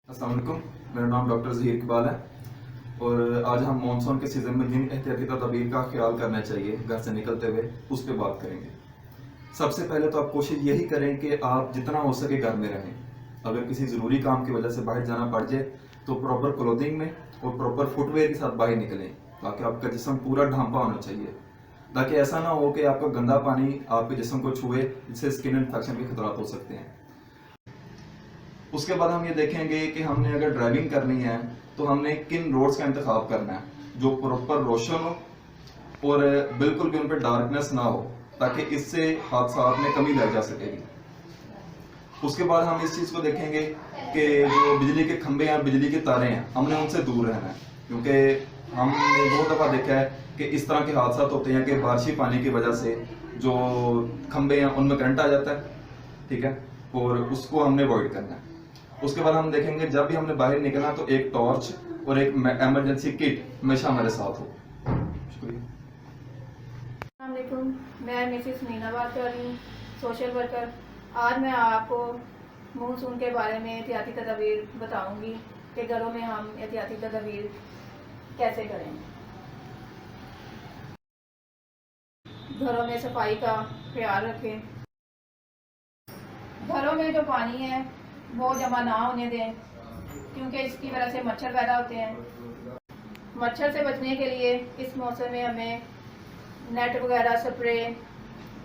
अस्सलाम वालेकुम, मेरा नाम डॉक्टर ज़हीर इकबाल है और आज हम मानसून के सीज़न में जिन एहतियाती तदाबीर का ख्याल करना चाहिए घर से निकलते हुए उस पर बात करेंगे। सबसे पहले तो आप कोशिश यही करें कि आप जितना हो सके घर में रहें। अगर किसी ज़रूरी काम की वजह से बाहर जाना पड़ जाए तो प्रॉपर क्लोथिंग में और प्रॉपर फुटवेयर के साथ बाहर निकलें ताकि आपका जिस्म पूरा ढांपा होना चाहिए, ताकि ऐसा ना हो कि आपका गंदा पानी आपके जिस्म को छुए, जिससे स्किन इन्फेक्शन के खतरात हो सकते हैं। उसके बाद हम ये देखेंगे कि हमने अगर ड्राइविंग करनी है तो हमने किन रोड्स का इंतखाब करना है जो प्रॉपर रोशन हो और बिल्कुल भी उन पर डार्कनेस ना हो, ताकि इससे हादसात में कमी लाई जा सकेगी। उसके बाद हम इस चीज़ को देखेंगे कि जो बिजली के खंभे हैं, बिजली के तारे हैं, हमने उनसे दूर रहना है, क्योंकि हमने बहुत दफ़ा देखा है कि इस तरह के हादसा होते हैं कि बारिशी पानी की वजह से जो खंभे हैं उनमें करंट आ जाता है, ठीक है, और उसको हमने अवॉइड करना है। उसके बाद हम देखेंगे जब भी हमने बाहर निकलना तो एक टॉर्च और एक इमरजेंसी किट हमेशा हमारे साथ हो। शुक्रिया। अस्सलाम वालेकुम, मैं मिसिस मीना बात कर रही हूँ, सोशल वर्कर। आज मैं आपको मानसून के बारे में एहतियाती तदाबीर बताऊंगी कि घरों में हम एहतियाती तदाबीर कैसे करें। घरों में सफाई का ख्याल रखें। घरों में जो पानी है वो जमा ना होने दें, क्योंकि इसकी वजह से मच्छर पैदा होते हैं। मच्छर से बचने के लिए इस मौसम में हमें नेट वगैरह, स्प्रे,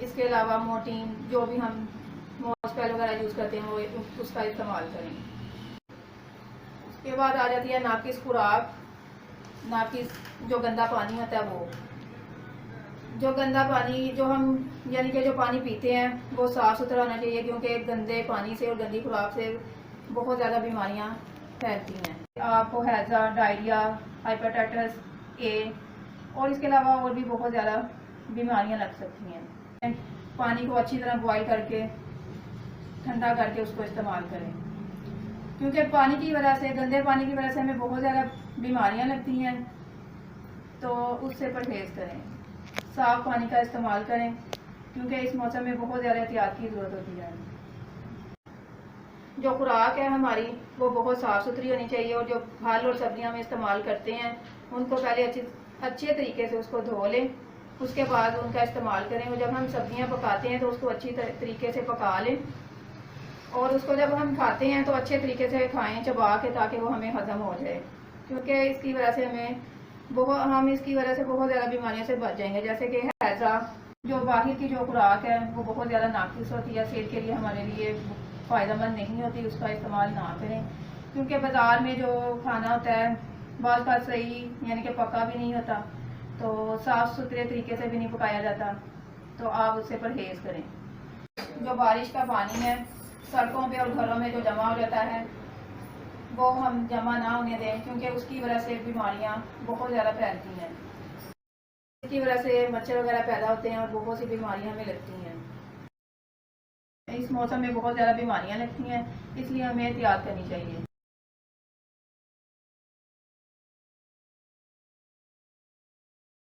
इसके अलावा मोर्टीन, जो भी हम मॉस्पेल वगैरह यूज़ करते हैं वो उसका इस्तेमाल करें। उसके बाद आ जाती है नाकिस खुराक। नाकिस जो गंदा पानी होता है वो, जो गंदा पानी जो हम यानी कि जो पानी पीते हैं वो साफ़ सुथरा होना चाहिए, क्योंकि गंदे पानी से और गंदी खुराक से बहुत ज़्यादा बीमारियां फैलती हैं। आपको हैज़ा, डायरिया, हाइपरटाइटिस ए और इसके अलावा और भी बहुत ज़्यादा बीमारियां लग सकती हैं। पानी को अच्छी तरह बॉयल करके ठंडा करके उसको इस्तेमाल करें, क्योंकि पानी की वजह से, गंदे पानी की वजह से हमें बहुत ज़्यादा बीमारियां लगती हैं, तो उससे परहेज़ करें। साफ़ पानी का इस्तेमाल करें, क्योंकि इस मौसम में बहुत ज़्यादा एहतियात की ज़रूरत होती है। जो खुराक है हमारी वो बहुत साफ़ सुथरी होनी चाहिए, और जो फल और सब्जियां हम इस्तेमाल करते हैं उनको पहले अच्छे तरीके से उसको धो लें, उसके बाद उनका इस्तेमाल करें। और जब हम सब्जियां पकाते हैं तो उसको अच्छी तरीके से पका लें, और उसको जब हम खाते हैं तो अच्छे तरीके से खाएं चबा के, ताकि वो हमें हजम हो जाए, क्योंकि इसकी वजह से हम इसकी वजह से बहुत ज़्यादा बीमारियों से बच जाएंगे। जैसे कि हैज़ा, जो बाहर की जो खुराक है वो बहुत ज़्यादा नाकिस होती है, सेहत के लिए हमारे लिए फ़ायदेमंद नहीं होती, उसका इस्तेमाल ना करें, क्योंकि बाज़ार में जो खाना होता है बाज़ बात सही यानी कि पका भी नहीं होता, तो साफ़ सुथरे तरीके से भी नहीं पकाया जाता, तो आप उससे परहेज़ करें। जो बारिश का पानी है सड़कों पे और घरों में जो जमा हो जाता है वो हम जमा ना होने दें, क्योंकि उसकी वजह से बीमारियां बहुत ज़्यादा फैलती हैं। इसकी वजह से मच्छर वगैरह पैदा होते हैं और बहुत सी बीमारियां हमें लगती हैं। इस मौसम में बहुत ज़्यादा बीमारियां लगती हैं, इसलिए हमें एहतियात करनी चाहिए।